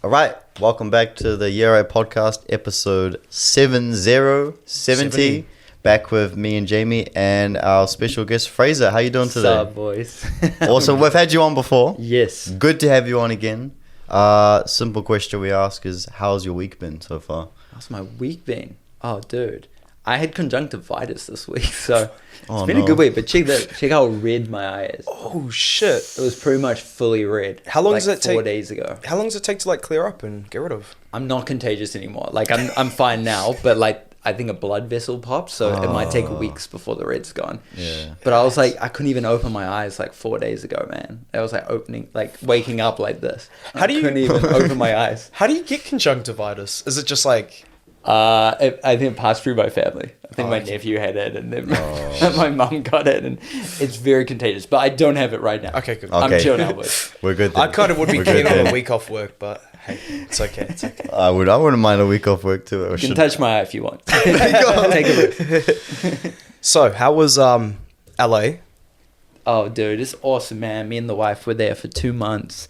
All right, welcome back to the YeahAlright podcast, episode 70. Back with me and Jamie and our special guest Fraser. How you doing today? What's up, boys? Awesome. We've had you on before. Yes. Good to have you on again. Simple question we ask is, how's your week been so far? How's my week been? Oh, dude. I had conjunctivitis this week, so it's been a good week. But check how red my eye is. Oh shit! It was pretty much fully red. How long does it take? 4 days ago. How long does it take to like clear up and get rid of? I'm not contagious anymore. Like I'm fine now, but like I think a blood vessel popped, so it might take weeks before the red's gone. Yeah. But I was like, I couldn't even open my eyes like 4 days ago, man. I was like waking up like this. How do you couldn't even open my eyes? How do you get conjunctivitis? Is it just like? I think it passed through my family. I think my nephew had it, and then my mum got it, and it's very contagious. But I don't have it right now. Okay, good. I'm chill now, boys. We're good then. I kind of would be keen on a week off work, but hey, it's okay. It's okay. I wouldn't mind a week off work too. You can touch my eye if you want. Take a look. So, how was LA? Oh, dude, it's awesome, man. Me and the wife were there for 2 months.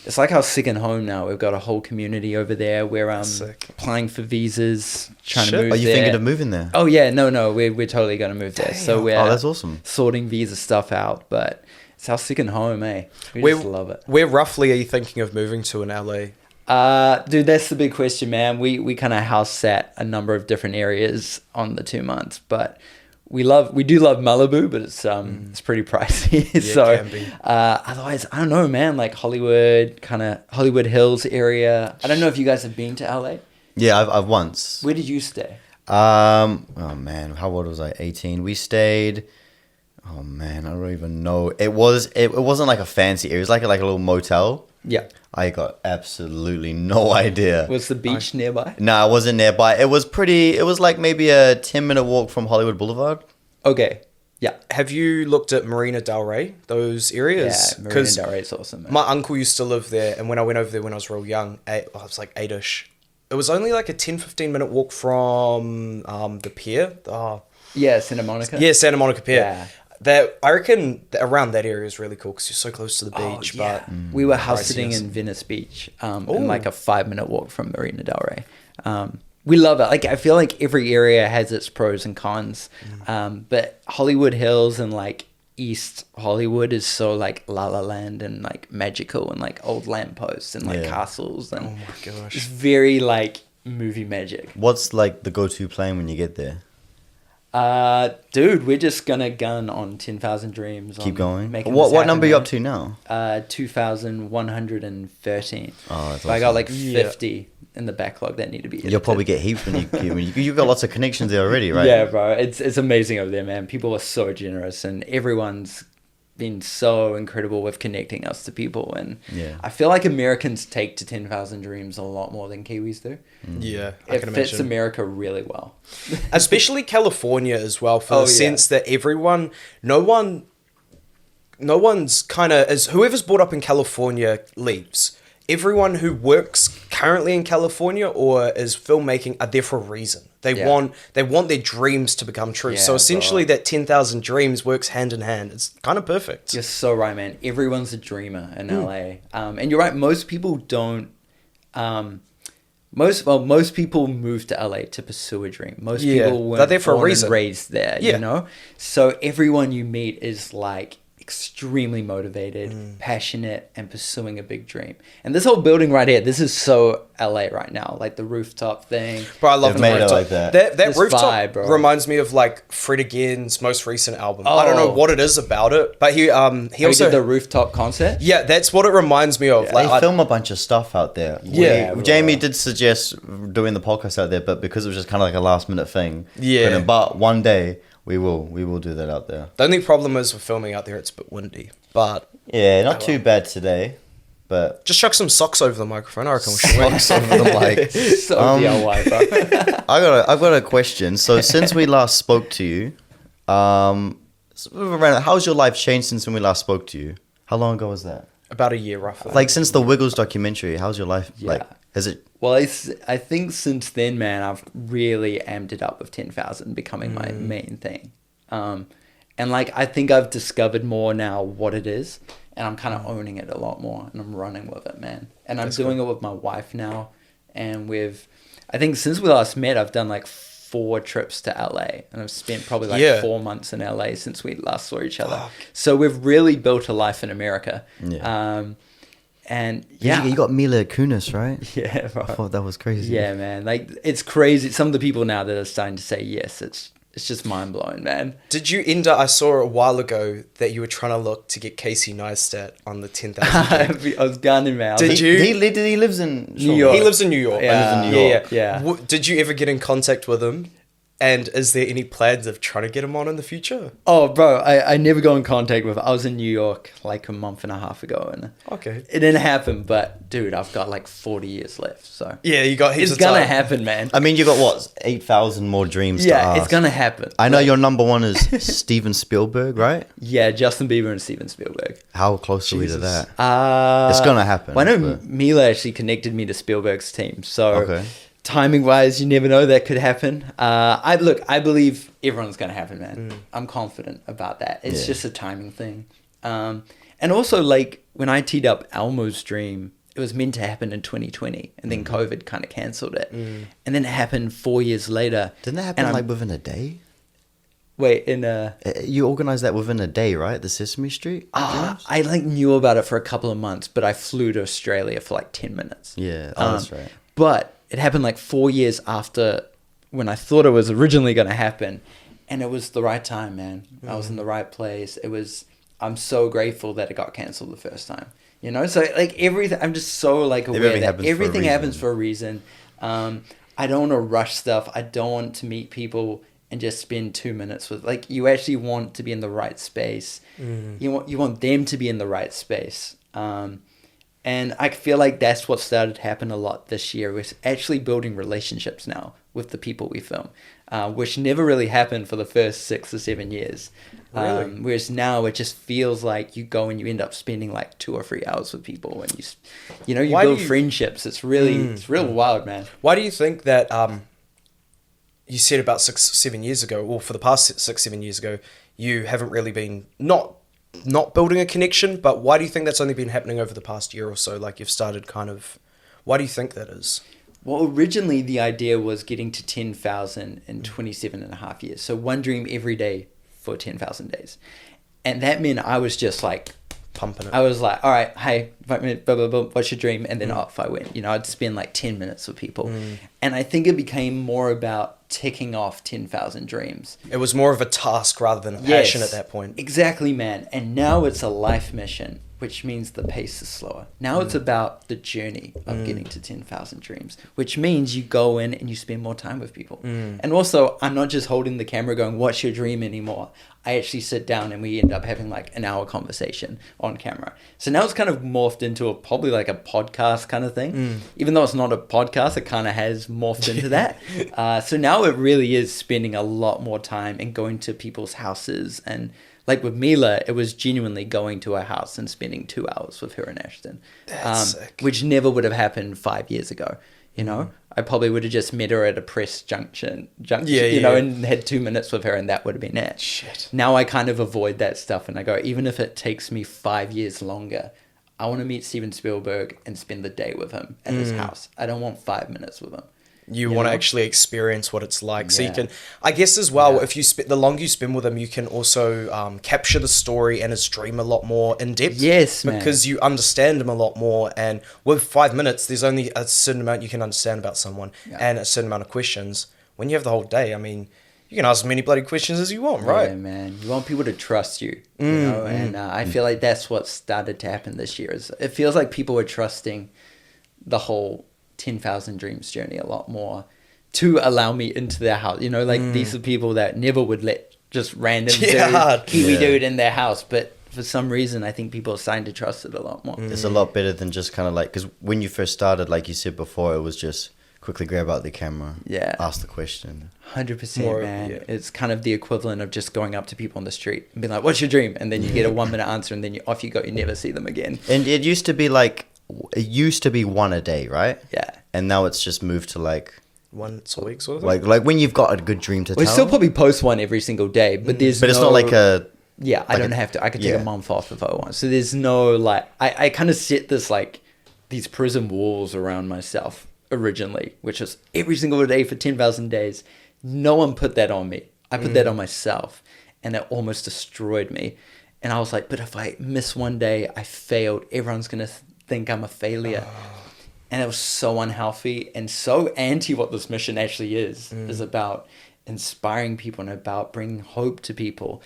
It's like our second home now. We've got a whole community over there. We're applying for visas, trying to move Are you there. thinking of moving there? Oh, yeah. No. We're totally going to move there. So we're that's awesome. sorting visa stuff out. But it's our second home, eh? We just love it. Where roughly are you thinking of moving to in LA? Dude, that's the big question, man. We kind of house sat a number of different areas on the 2 months, but we do love Malibu, but it's pretty pricey. Yeah, So it can be. Otherwise, I don't know, man. Like Hollywood Hills area. I don't know if you guys have been to LA. Yeah, I've once. Where did you stay? Oh man, how old was I? 18. We stayed. Oh man, I don't even know. It wasn't like a fancy area. It was like a little motel. Yeah. I got absolutely no idea. Was the beach nearby? No, it wasn't nearby. It was like maybe a 10-minute walk from Hollywood Boulevard. Okay. Yeah. Have you looked at Marina Del Rey? Those areas? Yeah, Marina Del Rey is awesome, man. My uncle used to live there, and when I went over there when I was real young, I was like 8-ish. It was only like a 10-15 minute walk from the pier. Yeah, Santa Monica. Yeah, Santa Monica Pier. Yeah. I reckon around that area is really cool because you're so close to the beach. Yeah. But We were house sitting Priciest. in Venice Beach, in like a 5-minute walk from Marina Del Rey. We love it. Like I feel like every area has its pros and cons, but Hollywood Hills and like East Hollywood is so like La La Land and like magical and like old lampposts and like castles and oh my gosh, it's very like movie magic. What's like the go-to plane when you get there? Dude, we're just gonna gun on 10,000 Dreams. Keep going. What number are you up to now? 2,113. Oh, that's But I got awesome. like 50 in the backlog that need to be edited. You'll probably get heaps when you've got lots of connections there already, right? Yeah, bro. It's amazing over there, man. People are so generous and everyone's been so incredible with connecting us to people. And I feel like Americans take to 10,000 Dreams a lot more than Kiwis do. yeah, I It can fits imagine. America really well. Especially California as well, for the sense that no one's kind of, as whoever's brought up in California leaves. Everyone who works currently in California or is filmmaking are there for a reason. They want their dreams to become true. Yeah, so essentially, bro. that 10,000 Dreams works hand in hand. It's kind of perfect. You're so right, man. Everyone's a dreamer in LA. And you're right, most people don't... Most people move to LA to pursue a dream. Most people they're weren't there for a born and reason. raised there, you know? So everyone you meet is like extremely motivated, passionate, and pursuing a big dream. And this whole building right here, this is so LA right now, like the rooftop thing. Bro, I love They've the made it rooftop. like that. That This rooftop vibe, bro. reminds me of like Fred Again's most recent album. I don't know Oh. what it is about it, but he He also did the rooftop concert. yeah, that's what it reminds me of. They film a bunch of stuff out there. Yeah, Jamie did suggest doing the podcast out there, but because it was just kind of like a last minute thing. Yeah. But one day we will do that out there. The only problem is with filming out there, it's a bit windy. But Yeah, not too bad today, but just chuck some socks over the microphone. I reckon we should win. socks over the mic. So DIY, bro. I've got a question. So since we last spoke to you, how's your life changed since when we last spoke to you? How long ago was that? About a year, roughly. Like since the Wiggles documentary, how's your life? Yeah. Like, has it? Well, I think since then, man, I've really amped it up with 10,000 becoming my main thing. And like, I think I've discovered more now what it is. and I'm kind of owning it a lot more, and I'm running with it, man. And I'm doing it with my wife now, and I think since we last met, I've done like 4 trips to LA, and I've spent probably like 4 months in LA since we last saw each other. So we've really built a life in America. And you got Mila Kunis, right? Yeah, bro. I thought that was crazy. Yeah, man. Like, it's crazy. Some of the people now that are starting to say yes, it's just mind blowing, man. Did you end up? I saw a while ago that you were trying to look to get Casey Neistat on the 10,000. I was gunning, man. Did you? He lives in New York. He lives in New York. Yeah. Did you ever get in contact with him? And is there any plans of trying to get him on in the future? Oh, bro, I never got in contact with. I was in New York like a month and a half ago, and it didn't happen. But dude, I've got like 40 years left, so yeah, you got. It's gonna happen, man. I mean, you got what 8,000 more dreams. Yeah, to ask. it's gonna happen. I know your number one is Steven Spielberg, right? Yeah, Justin Bieber and Steven Spielberg. How close are we to that? It's gonna happen. Well, I know Mila actually connected me to Spielberg's team, so. Timing wise, you never know, that could happen. I believe everyone's going to happen, man. I'm confident about that. It's just a timing thing. And also, like, when I teed up Elmo's dream, it was meant to happen in 2020, and then COVID kind of cancelled it. And then it happened 4 years later. Didn't that happen like within a day? Wait, you organized that within a day, right? The Sesame Street? I like knew about it for a couple of months, but I flew to Australia for like 10 minutes. Yeah, that's right. But it happened like 4 years after when I thought it was originally going to happen. And it was the right time, man. I was in the right place. I'm so grateful that it got canceled the first time. You know? So like everything, I'm just so like aware that everything happens for a reason. I don't want to rush stuff. I don't want to meet people and just spend 2 minutes with, like, you actually want to be in the right space. You want them to be in the right space. And I feel like that's what started to happen a lot this year. We're actually building relationships now with the people we film, which never really happened for the first 6 or 7 years. Really? Whereas now it just feels like you go and you end up spending like 2 or 3 hours with people, and you build friendships. It's really it's real wild, man. Why do you think that you said about 6 or 7 years ago, or for the past 6 7 years ago, you haven't really been not building a connection, but why do you think that's only been happening over the past year or so? Like, you've started why do you think that is? Well, originally the idea was getting to 10,000 in 27 and a half years. So one dream every day for 10,000 days. And that meant I was just like pumping it. I was like, all right, hey, blah, blah, blah, what's your dream? And then off I went. I'd spend like 10 minutes with people. And I think it became more about ticking off 10,000 dreams. It was more of a task rather than a passion at that point. Exactly, man. And now it's a life mission, which means the pace is slower. Now it's about the journey of getting to 10,000 dreams, which means you go in and you spend more time with people. And also, I'm not just holding the camera going, what's your dream anymore? I actually sit down and we end up having like an hour conversation on camera. So now it's kind of morphed into probably like a podcast kind of thing. Even though it's not a podcast, it kind of has morphed into that. So now it really is spending a lot more time and going to people's houses. And like with Mila, it was genuinely going to her house and spending 2 hours with her and Ashton. That's sick. Which never would have happened 5 years ago. I probably would have just met her at a press junction, and had 2 minutes with her, and that would have been it. Shit. Now I kind of avoid that stuff, and I go, even if it takes me 5 years longer, I want to meet Steven Spielberg and spend the day with him at his house. I don't want 5 minutes with him. You want to actually experience what it's like. So you can, I guess as well, if you the longer you spend with him, you can also capture the story and his dream a lot more in depth. Yes, man. Because you understand him a lot more. And with 5 minutes, there's only a certain amount you can understand about someone and a certain amount of questions. When you have the whole day, I mean, you can ask as many bloody questions as you want, right? Yeah, man. You want people to trust you, and I feel like that's what started to happen this year. It feels like people are trusting the whole 10,000 dreams journey a lot more to allow me into their house. These are people that never would let just random Kiwi dude in their house, but for some reason I think people are starting to trust it a lot more. It's a lot better than just kind of like, because when you first started, like you said before, it was just quickly grab out the camera, ask the question. 100%, man. It's kind of the equivalent of just going up to people on the street and being like, what's your dream? And then you get a 1 minute answer, and then off you go. You never see them again. And it used to be one a day, right? Yeah. And now it's just moved to like once a week, sort of thing. Like when you've got a good dream to tell. We still probably post one every single day, but it's not like a Yeah, I don't have to. I could take a month off if I want. So there's no like, I kind of set this like these prison walls around myself originally, which was every single day for 10,000 days. No one put that on me. I put that on myself, and it almost destroyed me. And I was like, but if I miss one day, I failed. Everyone's going to think I'm a failure. And it was so unhealthy and so anti what this mission actually is about inspiring people and about bringing hope to people.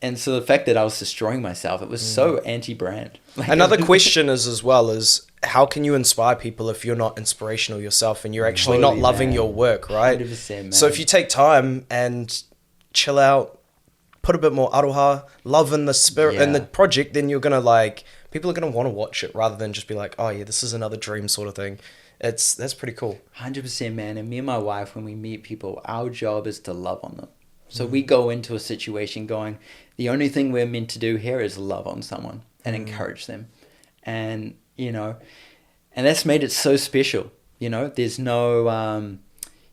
And so the fact that I was destroying myself, it was so anti-brand. Like, another question is as well is, how can you inspire people if you're not inspirational yourself and you're actually not loving your work, right? 100%, man. So if you take time and chill out, put a bit more aroha, love in the spirit in the project, then you're gonna like, people are gonna want to watch it rather than just be like, oh yeah, this is another dream sort of thing. That's pretty cool. 100%, man. And me and my wife, when we meet people, our job is to love on them. So we go into a situation going, the only thing we're meant to do here is love on someone and encourage them. And, you know, and that's made it so special. You know, there's no,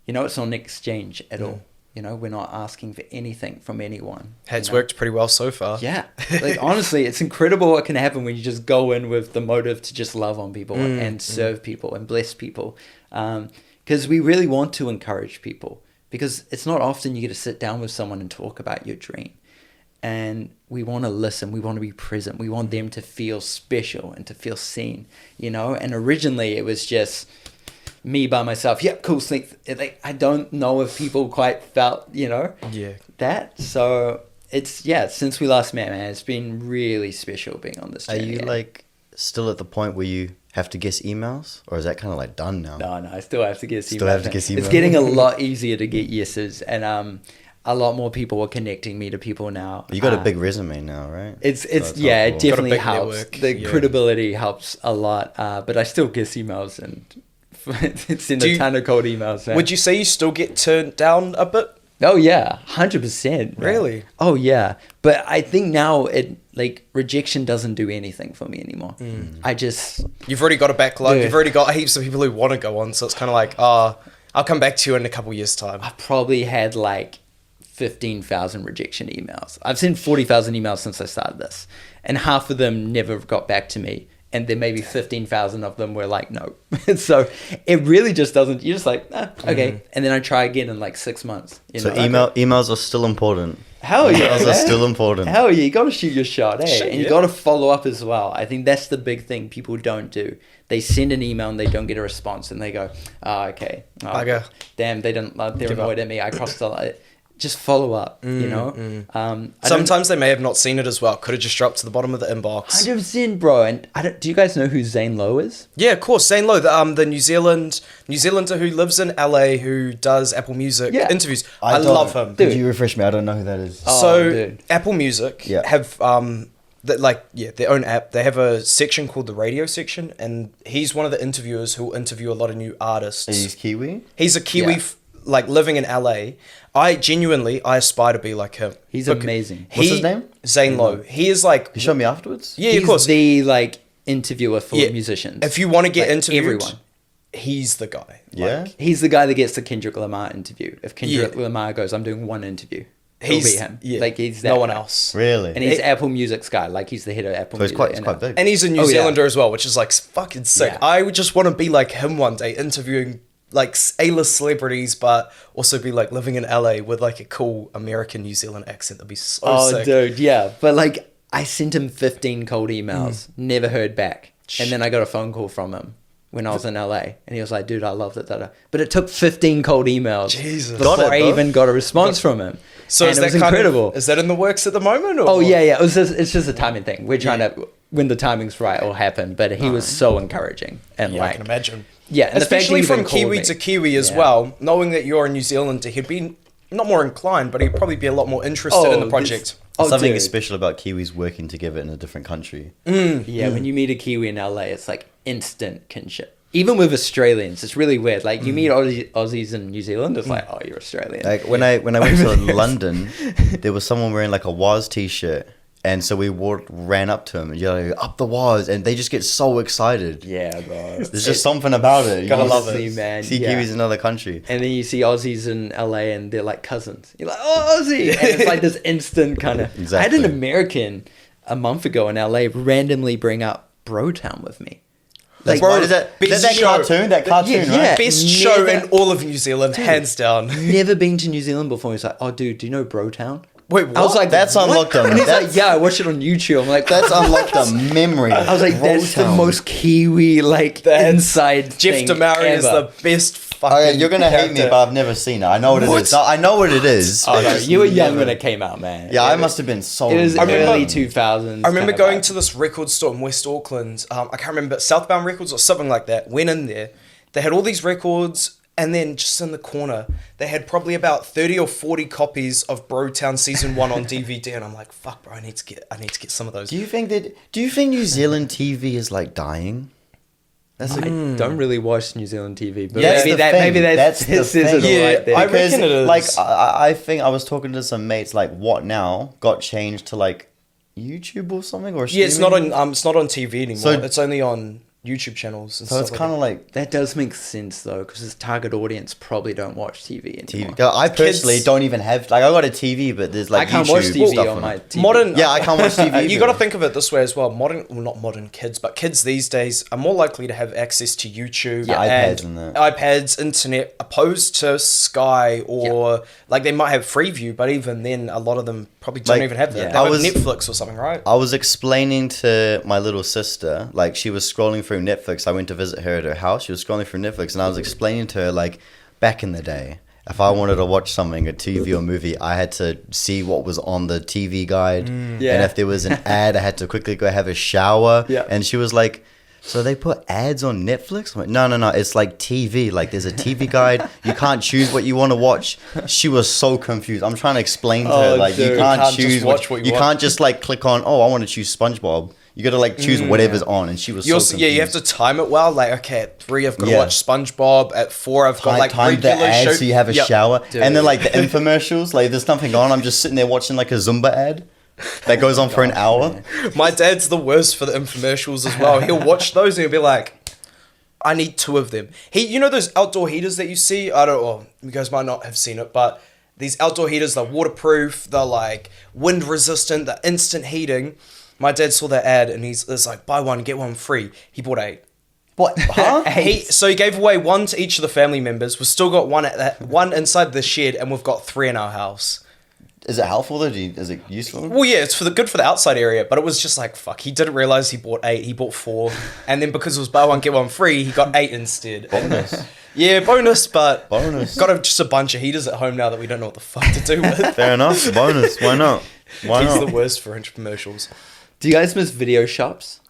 you know, it's not an exchange at all. You know, we're not asking for anything from anyone. It's worked pretty well so far. Yeah. Like, honestly, it's incredible what can happen when you just go in with the motive to just love on people and serve people and bless people. Because we really want to encourage people. Because it's not often you get to sit down with someone and talk about your dream. And we want to listen. We want to be present. We want them to feel special and to feel seen, you know? And originally it was just me by myself. Yep, cool. Like, I don't know if people quite felt, you know, that. So it's, since we last met, man, it's been really special being on this journey. Are you like still at the point where you have to guess emails, or is that kind of like done now? No, I still have to guess emails. It's getting a lot easier to get yeses, and a lot more people are connecting me to people now. You got a big resume now, right? It definitely helps. The credibility helps a lot, but I still guess emails, and it's in a ton of cold emails. Man. Would you say you still get turned down a bit? Oh yeah, 100%. Really? Oh yeah, but I think now rejection doesn't do anything for me anymore. You've already got a backlog. Dude. You've already got heaps of people who want to go on, so it's kind of like, I'll come back to you in a couple years' time. I probably had like 15,000 rejection emails. I've sent 40,000 emails since I started this, and half of them never got back to me. And then maybe 15,000 of them were like, no. So it really just doesn't, you're just like, okay. And then I try again in like 6 months. So emails are still important. Hell yeah. Emails are still important. Hell yeah. You got to shoot your shot, eh? And you got to follow up as well. I think that's the big thing people don't do. They send an email and they don't get a response and they go, okay. Damn, they're annoyed at me. I crossed the line. Just follow up, you know? Sometimes they may have not seen it as well. Could have just dropped to the bottom of the inbox. 100%, bro. And do you guys know who Zane Lowe is? Yeah, of course. Zane Lowe, the New Zealander who lives in LA, who does Apple Music interviews. I love him. Could you refresh me? I don't know who that is. Apple Music have their own app. They have a section called the radio section, and he's one of the interviewers who will interview a lot of new artists. He's Kiwi? He's a Kiwi, living in LA. I aspire to be like him. He's amazing. What's his name? Zane Lowe. He is like... You show me afterwards? Yeah, he's of course. The interviewer for musicians. If you want to get interviewed, everyone, he's the guy. Yeah? He's the guy that gets the Kendrick Lamar interview. If Kendrick Lamar goes, I'm doing one interview, he'll be him. Yeah. He's no one else. Really? And he's Apple Music's guy. He's the head of Apple Music. He's quite big. And he's a New Zealander as well, which is fucking sick. Yeah. I would just want to be like him one day, interviewing A-list celebrities, but also be living in LA with a cool American New Zealand accent. That'd be so sick. Oh, dude, yeah. But I sent him 15 cold emails, never heard back. And then I got a phone call from him when I was in LA, and he was like, dude, I loved it. But it took 15 cold emails before I even got a response from him. So it was incredible. Is that in the works at the moment? Or? Oh, yeah. It's just a timing thing. We're trying to, when the timing's right, it'll happen. But he was so encouraging. And I can imagine. Yeah, and especially from Kiwi to Kiwi as well, knowing that you're a New Zealander, he'd be not more inclined, but he'd probably be a lot more interested in the project. Something special about Kiwis working together in a different country. Yeah, when you meet a Kiwi in LA, it's instant kinship. Even with Australians, it's really weird. You meet Aussies in New Zealand, it's oh, you're Australian. When I went to London, there was someone wearing a Waz t-shirt. And so we ran up to him and yelling, "Up the walls!" And they just get so excited. Yeah, bro. There's just something about it. Gotta love Honestly, it. man. See Kiwis in another country. And then you see Aussies in LA and they're like cousins. You're like, oh, Aussie! And it's like this instant kind of... Exactly. I had an American a month ago in LA randomly bring up Brotown with me. That's Bro, is that best show. cartoon? That cartoon, yeah. right? Best show Never- in all of New Zealand, hands down. Never been to New Zealand before. He's like, oh, dude, do you know Brotown? Wait, what? I was like, That's what? unlocked them. And he's like, That's- yeah, I watched it on YouTube. I'm like, That's unlocked a memory. I was like, that's the most Kiwi, like, That's- inside Jeff thing Damari is ever. the best fucking Okay, you're gonna hate me, character. but I've never seen it. I know what it What? is. I know what it is. Oh, but no, just you were young never- when it came out, man. Yeah, I must have been so. It was I remember- early 2000s. I remember kind of going vibe. to this record store in West Auckland. I can't remember, Southbound Records or something like that. Went in there. They had all these records, and then just in the corner, they had probably about 30 or 40 copies of Brotown Season 1 on DVD. And I'm like, fuck, bro, I need to get some of those. Do you think New Zealand TV is like dying? That's I don't really watch New Zealand TV, but That's maybe the that thing. maybe That's that the says it thing. all Yeah, right there. I because reckon it is. like I think I was talking to some mates like What Now got changed to like YouTube or something or Yeah, it's not on TV anymore. So- it's only on YouTube channels. And so it's stuff kind of like That does make sense though, because his target audience probably don't watch TV anymore. TV. I personally Kids- don't even have like I got a TV, but there's like I can't YouTube watch TV stuff on on my it. TV. modern. Yeah, I can't watch TV. You either. got to think of it this way as well. Not modern kids, but kids these days are more likely to have access to YouTube, Yeah, iPads and that. iPads, internet, opposed to Sky or like they might have Freeview, but even then, a lot of them probably don't Like, even have that. yeah. They have I was- Netflix or something, right? I was explaining to my little sister, like she was scrolling through Netflix. I went to visit her at her house. She was scrolling through Netflix, and I was explaining to her, like, back in the day, if I wanted to watch something, a TV or movie, I had to see what was on the TV guide. Yeah. And if there was an ad, I had to quickly go have a shower. Yeah. And she was like, so they put ads on Netflix? I'm like, no, it's like TV. Like, there's a TV guide. You can't choose what you want to watch. She was so confused. I'm trying to explain to her, like, dude. you You can't can't just choose watch what you want. can't just, like, click on, oh, I want to choose SpongeBob. You got to, like, choose whatever's on. And she was You so also, confused. you have to time it well. Like, okay, at 3, I've got to Yeah. watch SpongeBob. At 4, I've got like time the regular ad show. so you have a Yep. shower. Dude. And then, like, the infomercials, like, there's nothing on. I'm just sitting there watching, like, a Zumba ad that goes on for an hour. My dad's the worst for the infomercials as well. He'll watch those and he'll be like, I need 2 of them. You know those outdoor heaters that you see? I don't know, you guys might not have seen it, but these outdoor heaters, they're waterproof, they're like wind resistant, they're instant heating. My dad saw that ad and it's like, buy one, get one free. He bought 8. What? Huh? So he gave away 1 to each of the family members. We've still got one inside the shed, and we've got 3 in our house. Is it helpful, though? Is it useful? Well, yeah, it's good for the outside area, but it was just like, fuck, he didn't realize he bought 8, he bought 4, and then because it was buy one, get one free, he got 8 instead. Bonus. Yeah, bonus, but Bonus. got just a bunch of heaters at home now that we don't know what the fuck to do with. Fair enough. Bonus. Why not? Why He's not? the worst for infomercials. Do you guys miss video shops?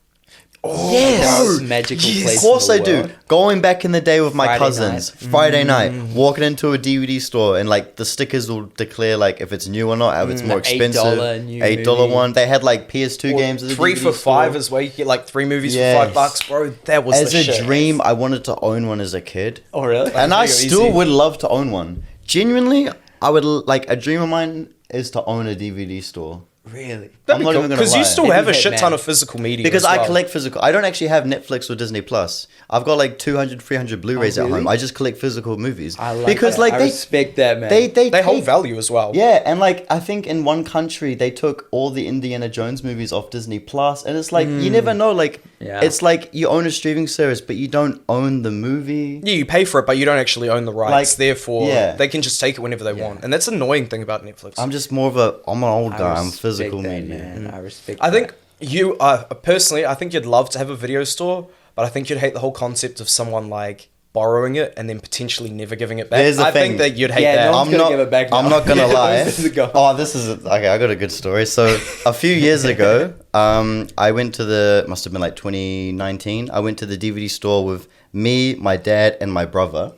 Oh, Yes. bro. Magical Yes. place. Of course in I the do. world. Going back in the day with my Friday cousins, night. Friday night, walking into a DVD store and like the stickers will declare like if it's new or not, if it's more The expensive. $8 new $8 movie. one. They had like PS2 Or games at the 3 DVD for store. 5 as well. You get like 3 movies Yes. for $5, bro. That was As the a shit. dream, I wanted to own one as a kid. Oh, really? And I think you're still easy. would love to own one. Genuinely, I would like a dream of mine is to own a DVD store. Really? I'm not even gonna Because you lie. still Maybe have a Hitman. shit ton of physical media. Because as I well. collect physical. I don't actually have Netflix or Disney Plus. I've got like 200, 300 Blu-rays at really? home. I just collect physical movies. I like because that. like I they respect that, man. They hold take- value as well. Yeah, and like I think in one country they took all the Indiana Jones movies off Disney Plus, and it's like you never know. Like Yeah. it's like you own a streaming service, but you don't own the movie. Yeah, you pay for it, but you don't actually own the rights. Like, therefore, yeah. they can just take it whenever they want. And that's the annoying thing about Netflix. I'm just more of a. I'm an old I guy. I'm respect physical that, media. man. I respect. I think that. you personally, I think you'd love to have a video store, but I think you'd hate the whole concept of someone like borrowing it and then potentially never giving it back. There's the I thing. think that you'd hate Yeah, that. no one's gonna give it back now. I'm not gonna lie. This is go. Oh, this is okay. I got a good story. So a few years ago, I went to must have been like 2019. I went to the DVD store with me, my dad, and my brother.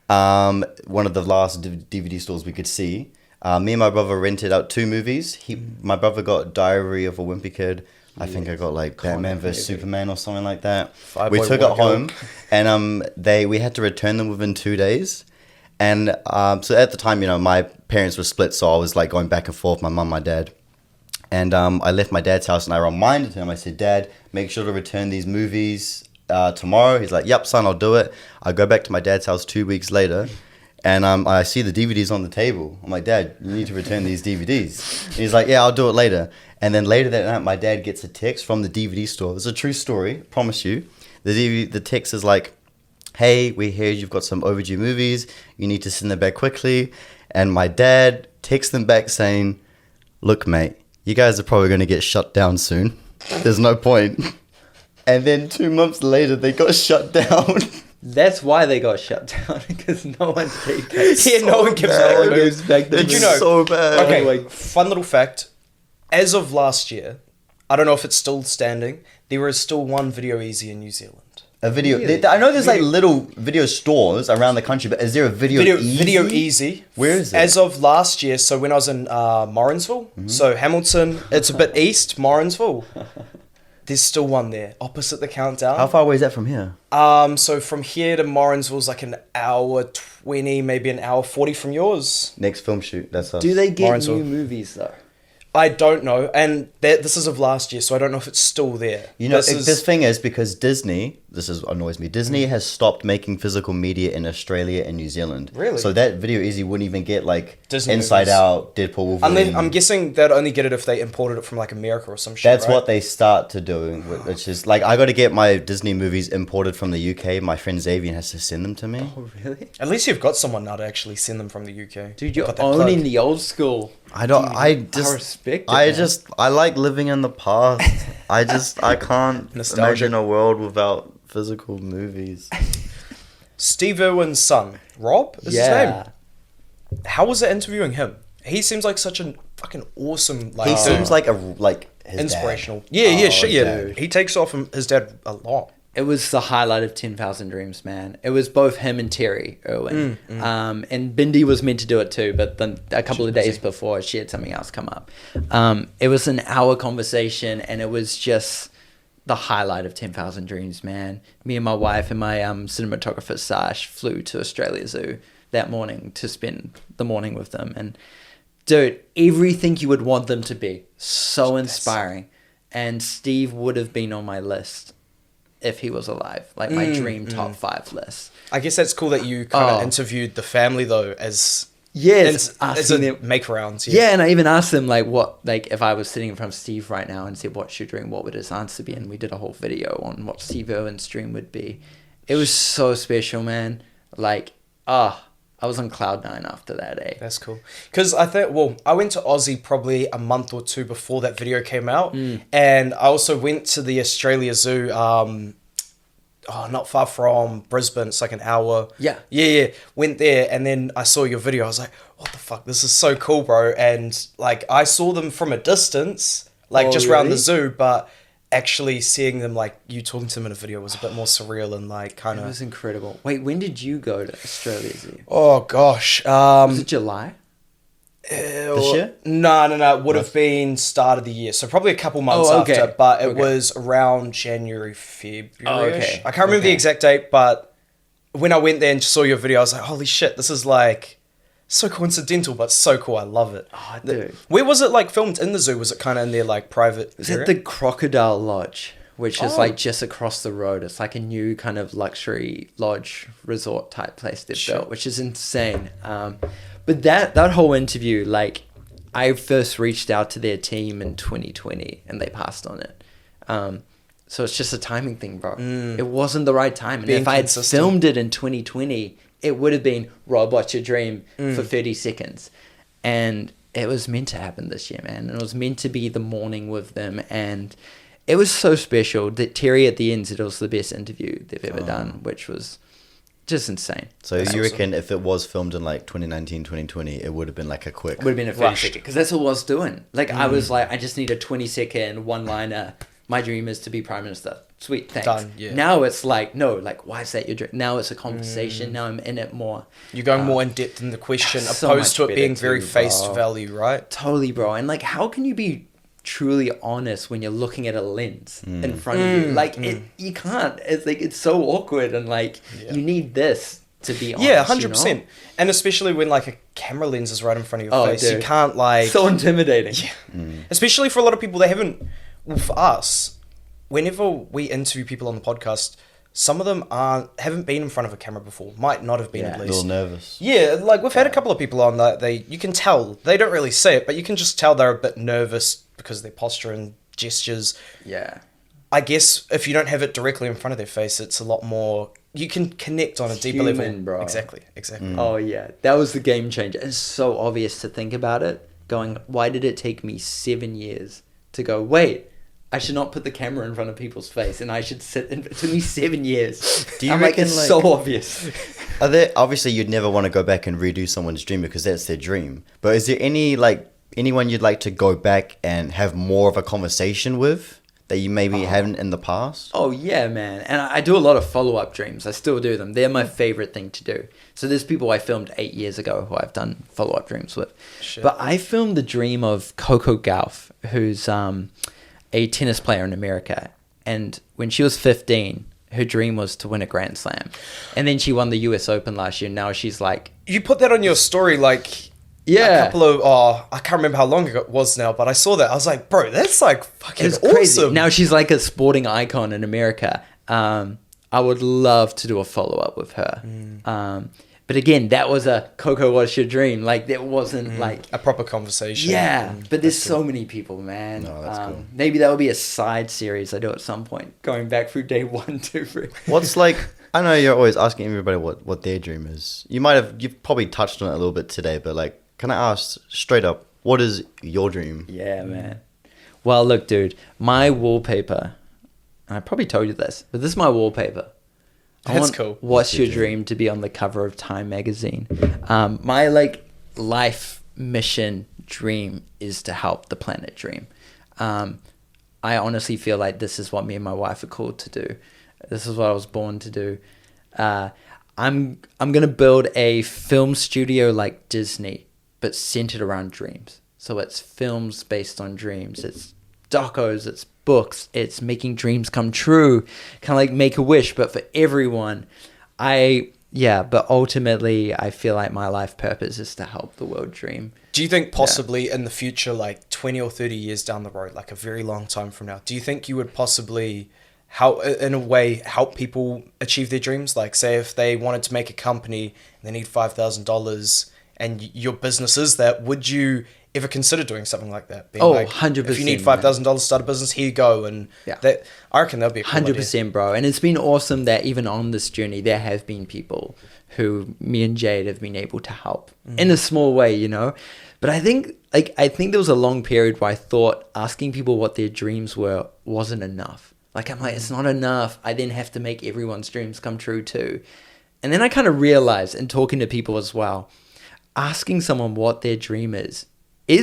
One of the last DVD stores we could see. Me and my brother rented out 2 movies. My brother got Diary of a Wimpy Kid. I think I got like Batman vs Superman or something like that. We took it home, and we had to return them within 2 days. And so at the time, you know, my parents were split, so I was like going back and forth, my mum, my dad. And I left my dad's house and I reminded him, I said, Dad, make sure to return these movies tomorrow. He's like, yep, son, I'll do it. I go back to my dad's house 2 weeks later and I see the DVDs on the table. I'm like, Dad, you need to return these DVDs. And he's like, yeah, I'll do it later. And then later that night, my dad gets a text from the DVD store. It's a true story, promise you. The text is like, hey, we heard you've got some overdue movies. You need to send them back quickly. And my dad texts them back saying, look, mate, you guys are probably going to get shut down soon. There's no point. And then 2 months later, they got shut down. That's why they got shut down, because no one takes Yeah, no one gives back the It's Did you know? so bad. Okay, Like- fun little fact. As of last year, I don't know if it's still standing, there is still one Video Easy in New Zealand. A video. Really? I know there's like little video stores around the country, but is there a Video Easy? Video Easy. Where is it? As of last year, so when I was in Morrinsville, so Hamilton, it's a bit east, Morrinsville. There's still one there, opposite the Countdown. How far away is that from here? So from here to Morrinsville is like an hour 20, maybe an hour 40 from yours. Next film shoot. That's us. Do they get Morrinsville. new movies though? I don't know, and this is of last year, so I don't know if it's still there. You know, this thing is because Disney, annoys me. Disney has stopped making physical media in Australia and New Zealand. Really? So that Video Easy wouldn't even get like Disney Inside movies. Out, Deadpool, Wolverine. Unless, I'm guessing they'd only get it if they imported it from like America or some shit. That's right? what they start to do, which is like I got to get my Disney movies imported from the UK. My friend Xavier has to send them to me. Oh really? At least you've got someone now to actually send them from the UK. Dude, you're Got that owning plug. the old school. I don't. I respect it, man. I like living in the past. I can't Nostalgic. imagine a world without physical movies. Steve Irwin's son, Rob, is his name. How was it interviewing him? He seems like such a fucking awesome. Like, He seems like his inspirational. dad. Yeah, Oh, shit, yeah. dude. He takes off his dad a lot. It was the highlight of 10,000 Dreams, man. It was both him and Terry Irwin. And Bindi was meant to do it too, but then a couple of days before, she had something else come up. It was an hour conversation, and it was just the highlight of 10,000 Dreams, man. Me and my wife and my cinematographer, Sash, flew to Australia Zoo that morning to spend the morning with them. And, dude, everything you would want them to be. So inspiring. And Steve would have been on my list if he was alive, like my dream top 5 list. I guess that's cool that you kind of interviewed the family though, as Yes, as a make rounds. Yeah, and I even asked them like what, like if I was sitting in front of Steve right now and said what's your dream, what would his answer be? And we did a whole video on what Steve Irwin's dream would be. It was so special, man. Like, I was on cloud 9 after that, eh? That's cool. Because I went to Aussie probably a month or two before that video came out. And I also went to the Australia Zoo, not far from Brisbane. It's like an hour. Yeah. Yeah. Went there and then I saw your video. I was like, what the fuck? This is so cool, bro. And like, I saw them from a distance, like just around the zoo, but actually seeing them, like you talking to them in a video, was a bit more surreal and like kind It of... was incredible. Wait, when did you go to Australia Zoo? Oh, gosh. Was it July? This year? No. It would have been start of the year. So probably a couple months after. But it was around January, February. Okay. I can't remember the exact date, but when I went there and saw your video, I was like, holy shit, this is like so coincidental, but so cool. I love it. Oh, dude. Where was it like filmed in the zoo? Was it kind of in their like private Is area? it the Crocodile Lodge, which is like just across the road? It's like a new kind of luxury lodge resort type place they've built, which is insane. But that whole interview, like I first reached out to their team in 2020 and they passed on it. So it's just a timing thing, bro. It wasn't the right time. And if I had filmed it in 2020, it would have been Rob, what's your dream for 30 seconds. And it was meant to happen this year, man. And it was meant to be the morning with them. And it was so special that Terry at the end said it was the best interview they've ever done, which was just insane. So you reckon if it was filmed in like 2019, 2020, it would have been like a quick... It would have been a 30 second. Because that's what I was doing. Like, I was like, I just need a 20-second one-liner. My dream is to be Prime Minister. Sweet, thanks. Done, yeah. Now it's like, no, like, why is that your dream? Now it's a conversation. Now I'm in it more. You're going more in depth in the question, so opposed to much it being better very too, face bro. value, right? Totally, bro. And like, how can you be truly honest when you're looking at a lens in front of you? Like, you can't. It's like, it's so awkward. And like, you need this to be honest. Yeah, 100%. And especially when like a camera lens is right in front of your face, dude. you can't like... So intimidating. Yeah. Especially for a lot of people, they haven't... Well, for us, whenever we interview people on the podcast, some of them haven't been in front of a camera before. Might not have been at A least. little nervous. Yeah, like we've had a couple of people on that you can tell, they don't really say it, but you can just tell they're a bit nervous because of their posture and gestures. Yeah. I guess if you don't have it directly in front of their face, it's a lot more... You can connect on a deeper level. Bro. Exactly. Oh, yeah. That was the game changer. It's so obvious to think about it. Going, why did it take me 7 years to go, wait, I should not put the camera in front of people's face and I should sit... It took me 7 years. Do you I'm reckon, it's so obvious. Are there... Obviously, you'd never want to go back and redo someone's dream because that's their dream. But is there anyone you'd like to go back and have more of a conversation with? That you maybe haven't in the past? Oh, yeah, man. And I do a lot of follow-up dreams. I still do them. They're my favorite thing to do. So there's people I filmed 8 years ago who I've done follow-up dreams with. Shit. But I filmed the dream of Coco Gauff, who's a tennis player in America. And when she was 15, her dream was to win a Grand Slam. And then she won the US Open last year. Now she's like... You put that on your story like... Yeah. A couple of, I can't remember how long ago it was now, but I saw that. I was like, bro, that's like fucking awesome. Crazy. Now she's like a sporting icon in America. I would love to do a follow-up with her. But again, that was a Coco, what's your dream? Like, there wasn't like... A proper conversation. Yeah, but there's so many people, man. No, that's cool. Maybe that would be a side series I do at some point, going back through day 1, 2, 3. What's like... I know you're always asking everybody what their dream is. You've probably touched on it a little bit today, but like, can I ask straight up, what is your dream? Yeah, man. Well, look, dude, my wallpaper, and I probably told you this, but this is my wallpaper. That's cool. What's your dream to be on the cover of Time magazine? My like life mission dream is to help the planet dream. I honestly feel like this is what me and my wife are called to do. This is what I was born to do. I'm gonna build a film studio like Disney, but centered around dreams. So it's films based on dreams. It's docos, it's books, it's making dreams come true. Kind of like Make-A-Wish, but for everyone. But ultimately, I feel like my life purpose is to help the world dream. Do you think possibly in the future, like 20 or 30 years down the road, like a very long time from now, do you think you would possibly, help people achieve their dreams? Like, say if they wanted to make a company and they need $5,000 and your business is that, would you ever consider doing something like that? Being 100%. If you need $5,000 to start a business, here you go. And that, I reckon that'll be a cool 100%, idea. bro. And it's been awesome that even on this journey, there have been people who me and Jade have been able to help in a small way, you know? But I think there was a long period where I thought asking people what their dreams were wasn't enough. Like, I'm like, it's not enough. I then have to make everyone's dreams come true too. And then I kind of realized, in talking to people as well, asking someone what their dream is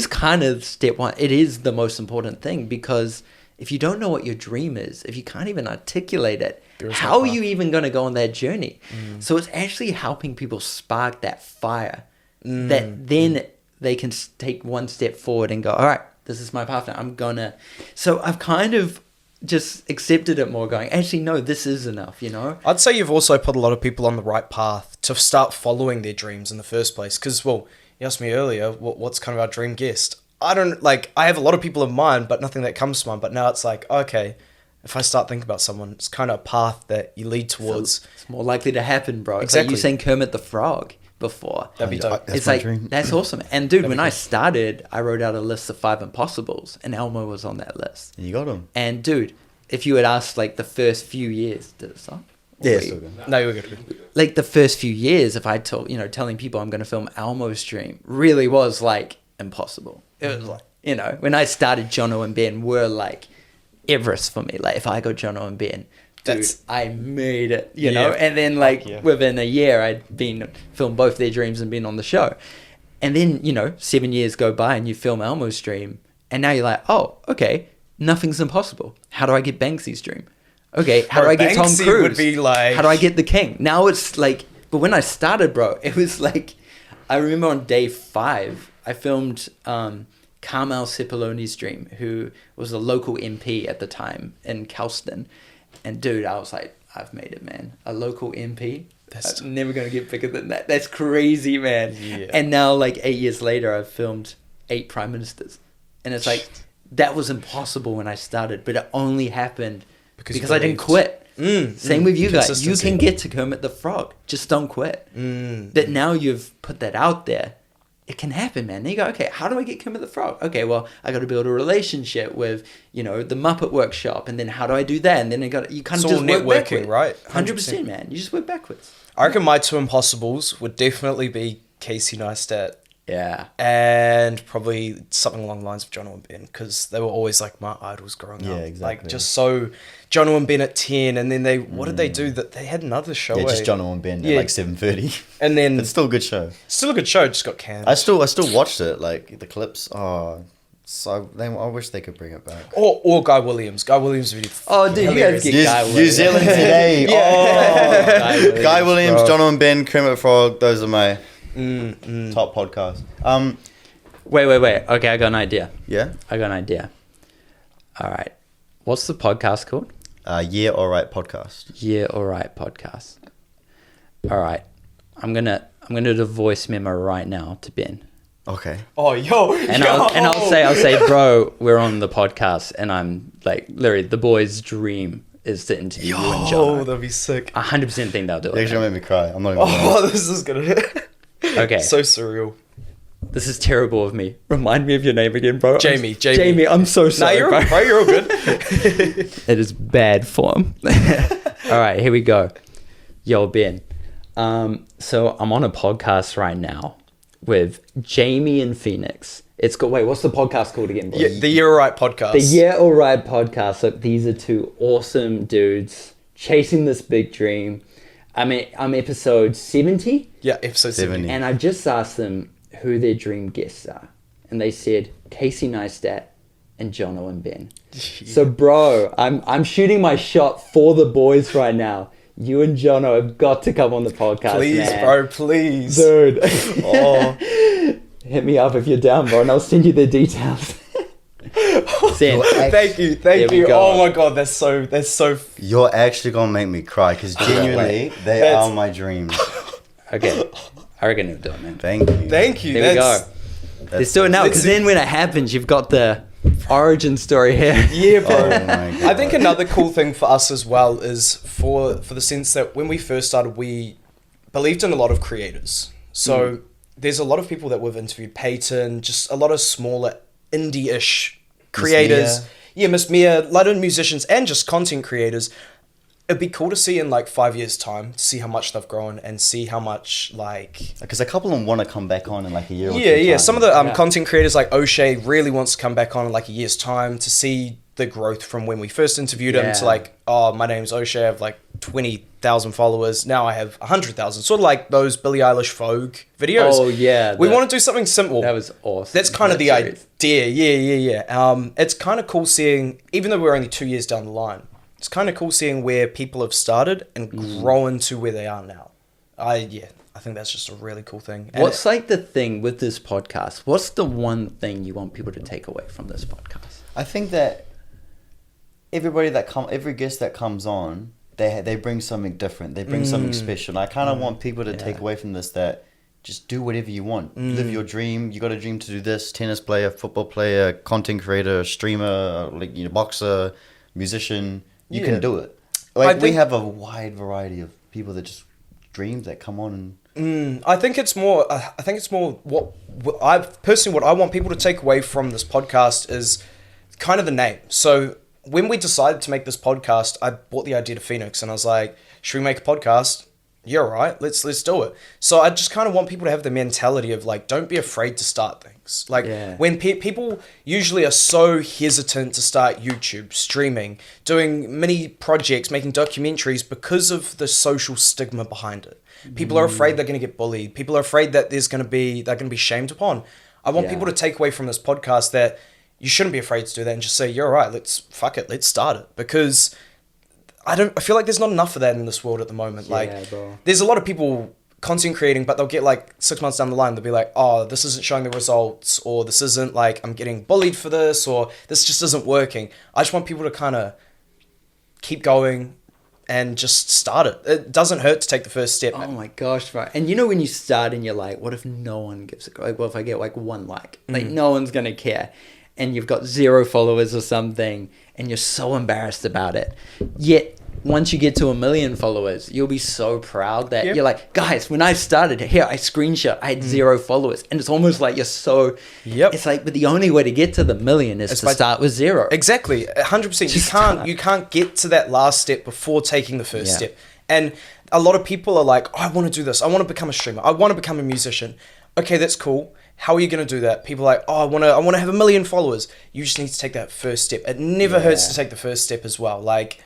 kind of step one. It is the most important thing, because if you don't know what your dream is, if you can't even articulate it, how are you even going to go on that journey? So it's actually helping people spark that fire that then they can take one step forward and go, all right, this is my path now. So I've kind of just accepted it more, going, actually, no, this is enough, you know? I'd say you've also put a lot of people on the right path to start following their dreams in the first place. Because, well, you asked me earlier, what's kind of our dream guest? I have a lot of people in mind, but nothing that comes to mind. But now it's like, okay, if I start thinking about someone, it's kind of a path that you lead towards. So it's more likely to happen, bro. Exactly. It's like you saying Kermit the Frog before. That'd be dope. It's like, that's awesome. And dude, when I started, I wrote out a list of 5 impossibles, and Elmo was on that list. You got him. And dude, if you had asked like the first few years, did it stop? Yeah, still good. No, you're good. Like the first few years, if I told, telling people I'm going to film Elmo's dream really was like impossible. It was like, when I started, Jono and Ben were like Everest for me. Like if I got Jono and Ben, dude, I made it, you know? And then within a year, I'd filmed both their dreams and been on the show. And then, 7 years go by and you film Elmo's dream. And now you're like, oh, okay, nothing's impossible. How do I get Banksy's dream? Okay, how do I get Tom Cruise? Would be like... How do I get the King? Now it's like, but when I started, bro, it was like, I remember on day 5, I filmed Carmel Cipolloni's dream, who was a local MP at the time in Kelston. And dude, I was like, I've made it, man. A local MP I'm never going to get bigger than that. That's crazy, man. Yeah. And now, like 8 years later, I've filmed 8 prime ministers. And it's like, that was impossible when I started, but it only happened because I didn't quit. Same with you guys. You can get to Kermit the Frog. Just don't quit. That now you've put that out there, it can happen, man. Then you go, okay, how do I get Kermit the Frog? Okay, well, I got to build a relationship with, the Muppet Workshop, and then how do I do that? And then you kind of just work backwards, right? 100%, man. You just work backwards. I reckon my 2 impossibles would definitely be Casey Neistat. Yeah. And probably something along the lines of Jono and Ben, because they were always like my idols growing up. Yeah, exactly. Like just so Jono and Ben at 10, and then what did they do? That they had another show. Yeah, just Jono and Ben at like 7:30. And then it's still a good show. Still a good show. Just got canned. I still watched it. Like the clips. Oh, so I wish they could bring it back. Or Guy Williams. Guy Williams really. Oh, dude, you guys get Guy Williams. New Zealand today. Oh, Guy Williams, Jono and Ben, Kermit Frog. Those are my top podcasts. Wait. Okay, I got an idea. Yeah? I got an idea. All right. What's the podcast called? YeahAlright podcast. YeahAlright podcast. All right. I'm gonna do a voice memo right now to Ben. Okay. Oh, I'll say, bro, we're on the podcast, and I'm like, literally, the boys' dream is to interview you and John. Oh, that'd be sick. 100% think they'll do it. You're actually gonna make me cry. I'm not even Oh, this is gonna. Okay. So surreal. This is terrible of me. Remind me of your name again, bro. Jamie. Jamie, I'm so sorry. Nah, you're all good. It is bad form. All right, here we go. Yo, Ben. So I'm on a podcast right now with Jamie and Phoenix. It's called, what's the podcast called again, bro? Yeah, the YeahAlright podcast. The YeahAlright podcast. So these are 2 awesome dudes chasing this big dream. I'm episode 70. Yeah, episode 70. And I just asked them who their dream guests are. And they said Casey Neistat and Jono and Ben. Yeah. So, bro, I'm shooting my shot for the boys right now. You and Jono have got to come on the podcast, please, man. bro, please. Dude. Oh. Hit me up if you're down, bro, and I'll send you the details. Thank you. Oh my god, that's so. You're actually gonna make me cry because genuinely they are my dreams. Okay, I reckon you'll do it, man. Thank you. There we go. Let's do it now, because then when it happens, you've got the origin story here. Yeah, bro. Oh my God. I think another cool thing for us as well is for the sense that when we first started, we believed in a lot of creators. So there's a lot of people that we've interviewed, Peyton, just a lot of smaller indie-ish creators. Miss Mia, a lot of musicians and just content creators. It'd be cool to see in like 5 years' time, to see how much they've grown and see how much like... Because a couple of them want to come back on in like a year or two. Yeah. Some of the content creators like O'Shea really wants to come back on in like a year's time to see the growth from when we first interviewed him to like, oh, my name's O'Shea, I have like 20,000 followers. Now I have 100,000. Sort of like those Billie Eilish Vogue videos. Oh, yeah. We want to do something simple. That was awesome. That's kind of the idea. Yeah. It's kind of cool seeing, even though we're only 2 years down the line, it's kind of cool seeing where people have started and grown to where they are now. I think that's just a really cool thing. And what's like the thing with this podcast? What's the one thing you want people to take away from this podcast? I think that every guest that comes on, they bring something different. They bring something special. And I kind of want people to take away from this that just do whatever you want. Live your dream. You got a dream to do this. Tennis player, football player, content creator, streamer, boxer, musician. You can do it. Like we have a wide variety of people that just dreams that come on and... I think it's more what I want people to take away from this podcast is kind of the name. So when we decided to make this podcast, I brought the idea to Phoenix and I was like, should we make a podcast? Yeah, right. Let's do it. So I just kind of want people to have the mentality of like, don't be afraid to start things. Like when people usually are so hesitant to start YouTube, streaming, doing mini projects, making documentaries because of the social stigma behind it. People are afraid they're going to get bullied. People are afraid that they're going to be shamed upon. I want people to take away from this podcast that you shouldn't be afraid to do that and just say, you're right. Let's start it. Because I feel like there's not enough of that in this world at the moment. There's a lot of people content creating, but they'll get like 6 months down the line, they'll be like, oh, this isn't showing the results, or this isn't like, I'm getting bullied for this, or this just isn't working. I just want people to kind of keep going, and just start it. It doesn't hurt to take the first step. Oh my gosh, right. And you know when you start and you're like, what if no one gives a go? Like, what if I get like one like? Like no one's going to care. And you've got 0 followers or something and you're so embarrassed about it. Yet once you get to 1 million followers, you'll be so proud that you're like, guys, when I started here, I screenshot, I had 0 followers. And it's almost like you're so, it's like, but the only way to get to the million is to start with 0. Exactly. 100%. You can't get to that last step before taking the first step. And a lot of people are like, oh, I want to do this. I want to become a streamer. I want to become a musician. Okay, that's cool. How are you going to do that? People are like, oh, I want to have 1 million followers. You just need to take that first step. It never hurts to take the first step as well. Like,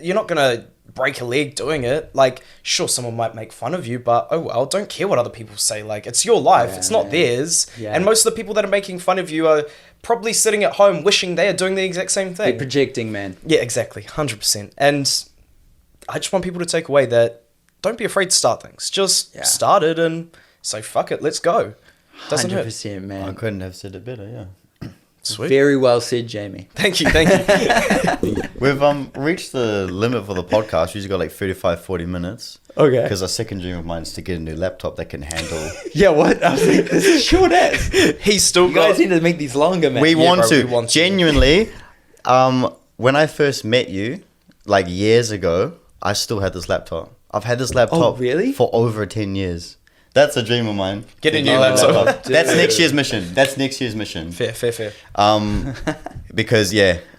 you're not going to break a leg doing it. Like, sure, someone might make fun of you, but oh well, don't care what other people say. Like, it's your life. It's not theirs. Yeah. And most of the people that are making fun of you are probably sitting at home wishing they are doing the exact same thing. They're projecting, man. Yeah, exactly. 100%. And I just want people to take away that don't be afraid to start things. Just start it and say, fuck it, let's go. Doesn't 100%, hurt. man. I couldn't have said it better, yeah. Sweet. Very well said, Jamie. Thank you. We've reached the limit for the podcast. We usually got like 35-40 minutes. Okay. Because a second dream of mine is to get a new laptop that can handle... Yeah, what? I was like, this is short ass. He's still You guys need to make these longer, man. We want to. We want to. Genuinely, when I first met you, like years ago, I still had this laptop. I've had this laptop for over 10 years. That's a dream of mine. Get a new laptop. That's next year's mission. Fair. Because,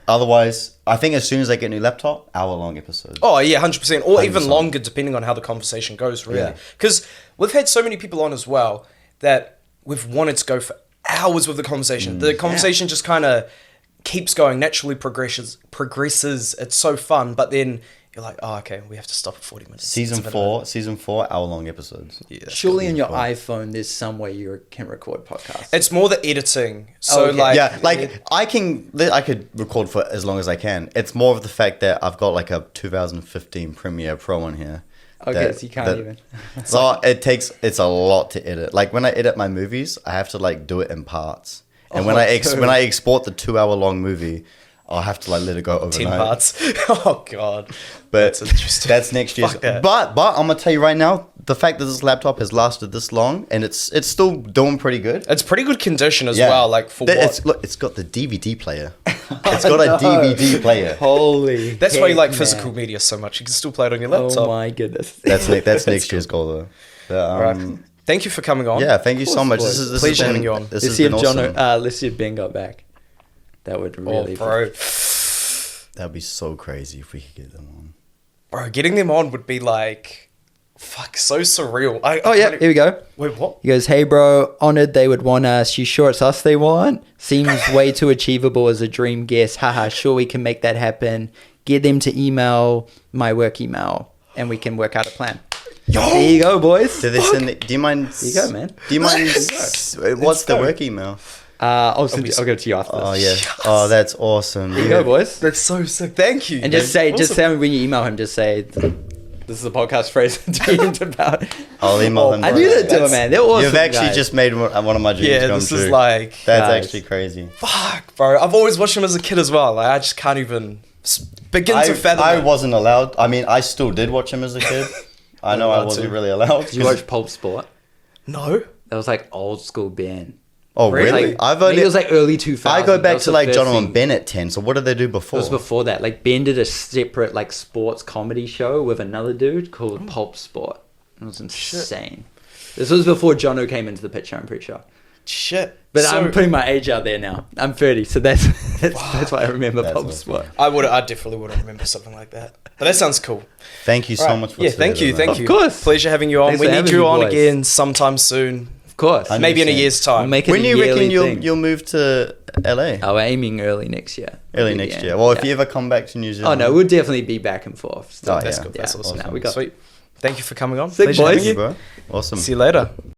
otherwise, I think as soon as I get a new laptop, hour-long episodes. Oh, yeah, 100%. Or even longer, depending on how the conversation goes, really. Because we've had so many people on as well that we've wanted to go for hours with the conversation. The conversation just kind of keeps going, naturally progresses. It's so fun, but then... You're like, oh, okay, we have to stop at 40 minutes. Season 4, hour-long episodes. Yeah, surely on your iPhone, there's some way you can record podcasts. It's more the editing. So I could record for as long as I can. It's more of the fact that I've got like a 2015 Premiere Pro on here. Okay, so you can't even. So it's a lot to edit. Like when I edit my movies, I have to like do it in parts. And when I export the 2-hour-long movie, I'll have to like let it go overnight. 10 parts. Oh god. But that's next year's. But I'm gonna tell you right now, the fact that this laptop has lasted this long and it's still doing pretty good. It's pretty good condition as well. Like for it's got the DVD player. It's got a DVD player. Holy. That's why you like physical media so much. You can still play it on your laptop. Oh my goodness. That's next year's goal though. But, right. Thank you for coming on. Yeah, thank you so much. This is pleasure having you on. Let's see if Ben got back. That would really bro. That'd be so crazy if we could get them on. Bro, getting them on would be like, fuck, so surreal. Here we go. Wait, what? He goes, hey bro, honored they would want us. You sure it's us they want? Seems way too achievable as a dream guest. Haha, sure we can make that happen. Get them to email my work email and we can work out a plan. Yo! There you go, boys. Do you mind? There you go, man. Do you mind? What's the work email? I'll go to you after this. Oh, yeah. Yes. Oh, that's awesome. There you go, boys. That's so sick. Thank you. And just say when you email him, just say, this is a podcast Fraser dreamed about. I'll email him. I knew they'd do it, man. They're awesome. You've actually just made one of my dreams come true. This is like... That's actually crazy. Fuck, bro. I've always watched him as a kid as well. Like, I just can't even begin to fathom I wasn't allowed. I mean, I still did watch him as a kid. I know I wasn't really allowed. Did you watch Pulp Sport? No. That was like old school band. Oh, really? Like, it was like early 2000s. I go back to like John and Ben at 10. So what did they do before? It was before that. Like Ben did a separate like sports comedy show with another dude called Pulp Sport. It was insane. Shit. This was before Jono came into the picture, I'm pretty sure. Shit. But I'm putting my age out there now. I'm 30, so that's why I remember Pulp Sport. I definitely wouldn't remember something like that. But that sounds cool. Thank you so much for thank you. Of course. Pleasure having you on. We need you on again sometime soon. Of course. Maybe in a year's time. When do you reckon you'll move to LA? Oh, we're aiming early next year. Early next year. Well, if you ever come back to New Zealand. Oh, no, we'll definitely be back and forth. That's cool. That's awesome. No, we got sweet. Thank you for coming on. Sick, boys. Bro. Awesome. See you later.